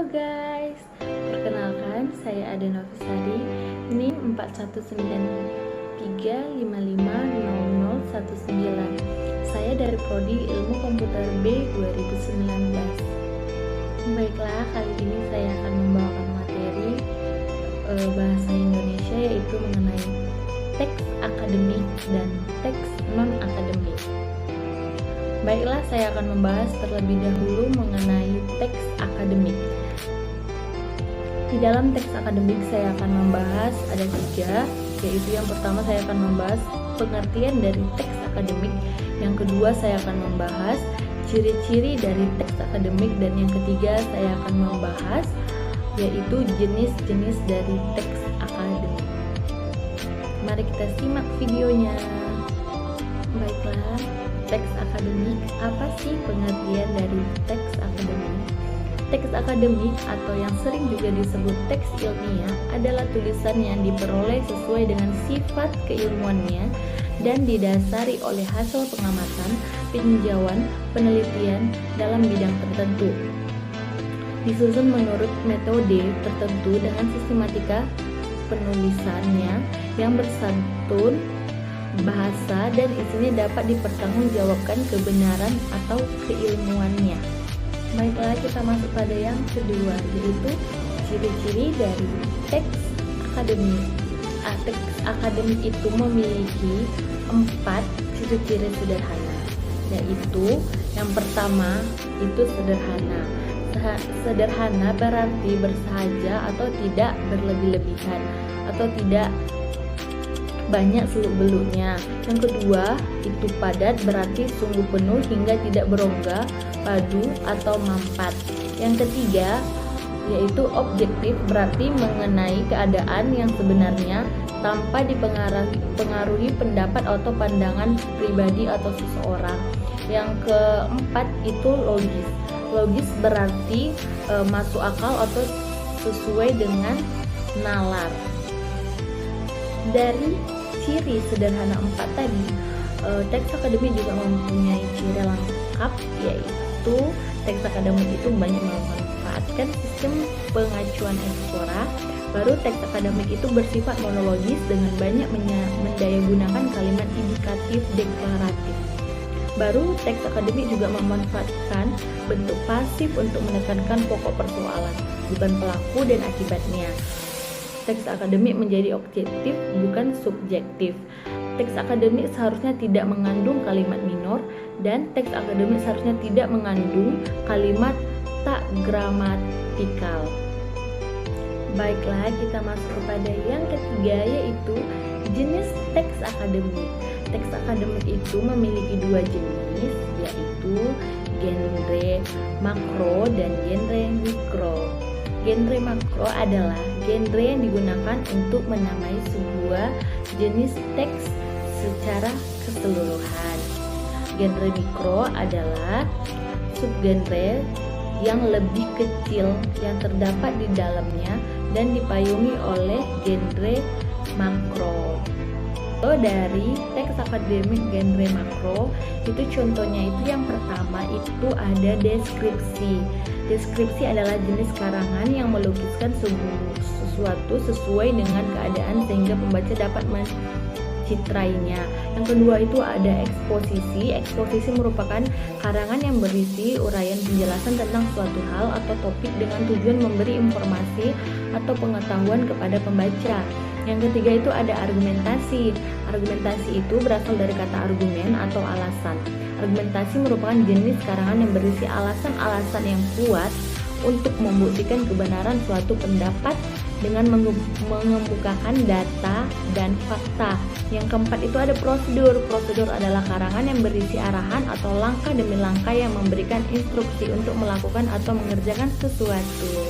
guys, perkenalkan saya Ade Novisari, NIM 4193550019. Saya dari Prodi Ilmu Komputer B 2019. Baiklah, kali ini saya akan membawakan materi bahasa Indonesia, yaitu mengenai teks akademik dan teks non-akademik. Baiklah, saya akan membahas terlebih dahulu mengenai teks akademik. Di dalam teks akademik saya akan membahas ada 3, yaitu yang pertama saya akan membahas pengertian dari teks akademik, yang kedua saya akan membahas ciri-ciri dari teks akademik, dan yang ketiga saya akan membahas yaitu jenis-jenis dari teks akademik. Mari kita simak videonya. Baiklah, teks akademik, apa sih pengertian dari teks akademik? Teks akademik atau yang sering juga disebut teks ilmiah adalah tulisan yang diperoleh sesuai dengan sifat keilmuannya dan didasari oleh hasil pengamatan, peninjauan, penelitian dalam bidang tertentu. Disusun menurut metode tertentu dengan sistematika penulisannya yang bersantun, bahasa, dan isinya dapat dipertanggungjawabkan kebenaran atau keilmuannya. Baiklah, kita masuk pada yang kedua, yaitu ciri-ciri dari teks akademik. Teks akademik itu memiliki 4 ciri-ciri sederhana, yaitu yang pertama itu sederhana. Sederhana berarti bersahaja atau tidak berlebih-lebihan atau tidak banyak seluk-beluknya. Yang kedua itu padat, berarti sungguh penuh hingga tidak berongga, padu atau mampat. Yang ketiga yaitu objektif, berarti mengenai keadaan yang sebenarnya tanpa dipengaruhi pendapat atau pandangan pribadi atau seseorang. Yang keempat itu logis. Logis berarti masuk akal atau sesuai dengan nalar. Dari ciri sederhana 4 tadi, teks akademik juga mempunyai ciri lengkap, yaitu teks akademik itu banyak memanfaatkan sistem pengacuan eksplora. Baru teks akademik itu bersifat monologis dengan banyak mendayagunakan kalimat indikatif deklaratif. Baru teks akademik juga memanfaatkan bentuk pasif untuk menekankan pokok persoalan, bukan pelaku dan akibatnya. Teks akademik menjadi objektif, bukan subjektif. Teks akademik seharusnya tidak mengandung kalimat minor, dan teks akademik seharusnya tidak mengandung kalimat tak gramatikal. Baiklah, kita masuk kepada yang ketiga, yaitu jenis teks akademik. Teks akademik itu memiliki 2 jenis, yaitu genre makro dan genre mikro. Genre makro adalah genre yang digunakan untuk menamai sebuah jenis teks secara keseluruhan. Genre mikro adalah subgenre yang lebih kecil yang terdapat di dalamnya dan dipayungi oleh genre makro. Dari teks akademik genre makro itu contohnya itu yang pertama itu ada deskripsi. Deskripsi adalah jenis karangan yang melukiskan sesuatu sesuai dengan keadaan sehingga pembaca dapat mencitrainya. Yang kedua itu ada eksposisi. Eksposisi merupakan karangan yang berisi uraian penjelasan tentang suatu hal atau topik dengan tujuan memberi informasi atau pengetahuan kepada pembaca. Yang ketiga itu ada argumentasi. Argumentasi itu berasal dari kata argumen atau alasan. Argumentasi merupakan jenis karangan yang berisi alasan-alasan yang kuat untuk membuktikan kebenaran suatu pendapat dengan mengemukakan data dan fakta. Yang keempat itu ada prosedur. Prosedur adalah karangan yang berisi arahan atau langkah demi langkah yang memberikan instruksi untuk melakukan atau mengerjakan sesuatu.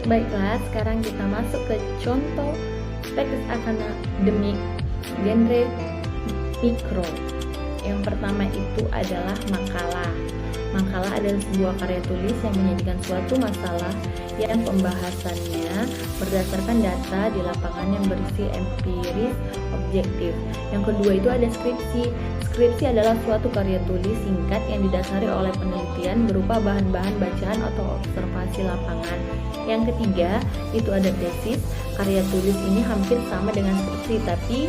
Baiklah, sekarang kita masuk ke contoh teks akademik genre mikro. Yang pertama itu adalah makalah. Makalah adalah sebuah karya tulis yang menyajikan suatu masalah yang pembahasannya berdasarkan data di lapangan yang berisi empiris objektif. Yang kedua itu ada skripsi. Skripsi adalah suatu karya tulis singkat yang didasari oleh penelitian berupa bahan-bahan bacaan atau observasi lapangan. Yang ketiga itu ada tesis. Karya tulis ini hampir sama dengan skripsi, tapi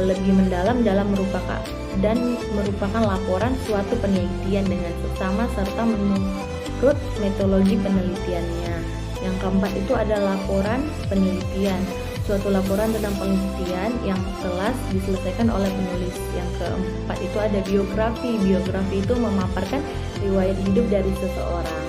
lebih mendalam dalam merupakan laporan suatu penelitian dengan seksama serta menurut metodologi penelitiannya. Yang keempat itu ada laporan penelitian, suatu laporan tentang penelitian yang telah diselesaikan oleh penulis. Yang keempat itu ada biografi. Biografi itu memaparkan riwayat hidup dari seseorang.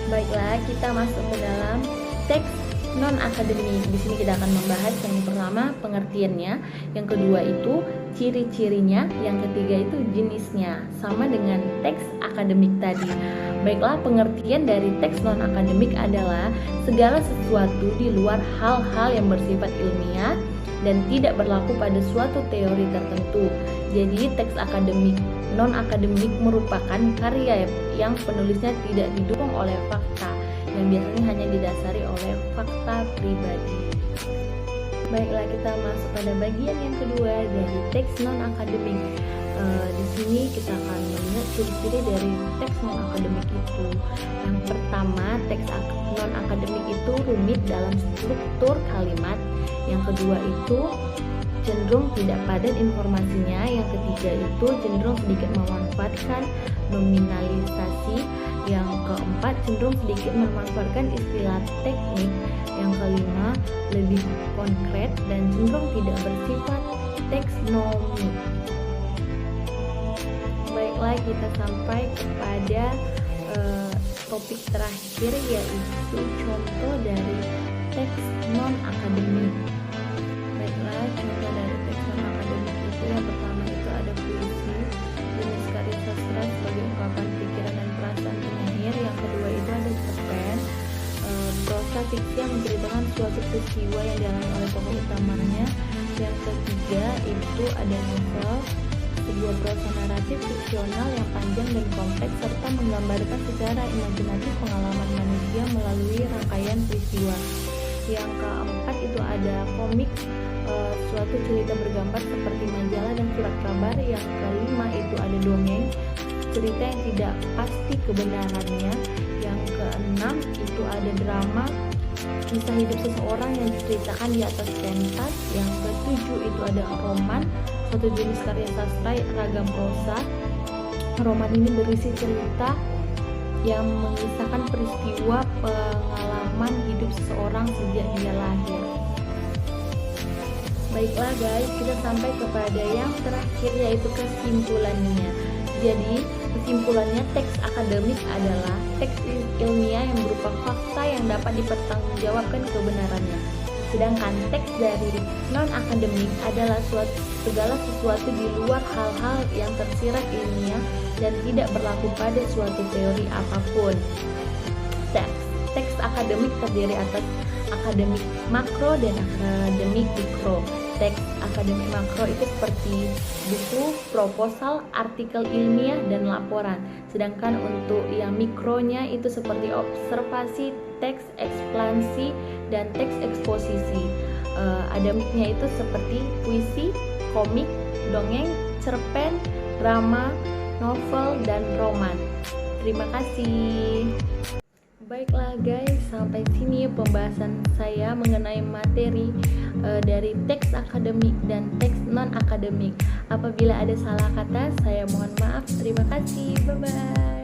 Baiklah, kita masuk ke dalam teks non akademik. Di sini kita akan membahas yang pertama pengertiannya, yang kedua itu ciri-cirinya, yang ketiga itu jenisnya, sama dengan teks akademik tadi. Baiklah, pengertian dari teks non akademik adalah segala sesuatu di luar hal-hal yang bersifat ilmiah dan tidak berlaku pada suatu teori tertentu. Jadi teks akademik non akademik merupakan karya yang penulisnya tidak didukung oleh fakta, yang biasanya hanya didasari oleh fakta pribadi. Baiklah, kita masuk pada bagian yang kedua dari teks non akademik. Di sini kita akan melihat ciri-ciri dari teks non akademik itu. Yang pertama, teks non akademik itu rumit dalam struktur kalimat. Yang kedua itu cenderung tidak padat informasinya. Yang ketiga itu cenderung sedikit memanfaatkan nominalisasi. Yang keempat cenderung sedikit memanfaatkan istilah teknik. Yang kelima lebih konkret dan cenderung tidak bersifat teksonomik. Baiklah, kita sampai kepada topik terakhir, yaitu contoh dari teks non akademik. Baiklah, contoh dari teks non akademik itu yang pertama itu ada puisi, jenis karya sastra sebagai ungkapan pikiran dan perasaan penyair. Yang kedua itu ada cerpen, prosa fiksi yang menceritakan suatu peristiwa yang dialami oleh tokoh utamanya. Yang ketiga itu ada novel, sebuah prosa naratif fiksional yang panjang dan kompleks serta menggambarkan secara imajinatif pengalaman manusia melalui rangkaian peristiwa. Yang keempat itu ada komik, suatu cerita bergambar seperti majalah dan surat kabar. Yang kelima itu ada dongeng, cerita yang tidak pasti kebenarannya. Yang keenam itu ada drama, kisah hidup seseorang yang diceritakan di atas pentas. Yang ketujuh itu ada roman, suatu jenis karya sastra ragam prosa. Roman ini berisi cerita yang mengisahkan peristiwa pengalaman hidup seseorang sejak dia lahir. Baiklah guys, kita sampai kepada yang terakhir, yaitu kesimpulannya. Jadi kesimpulannya, teks akademik adalah teks ilmiah yang berupa fakta yang dapat dipertanggungjawabkan kebenarannya. Sedangkan teks dari non akademik adalah segala sesuatu di luar hal-hal yang tersirat ilmiah dan tidak berlaku pada suatu teori apapun. Teks akademik terdiri atas akademik makro dan akademik mikro. Teks akademik makro itu seperti buku, proposal, artikel ilmiah, dan laporan. Sedangkan untuk yang mikronya itu seperti observasi, teks eksplanasi, dan teks eksposisi. Akademiknya itu seperti puisi, komik, dongeng, cerpen, drama, novel, dan roman. Terima kasih. Baiklah guys, sampai sini pembahasan saya mengenai materi dari teks akademik dan teks non akademik. Apabila ada salah kata, saya mohon maaf. Terima kasih. Bye bye.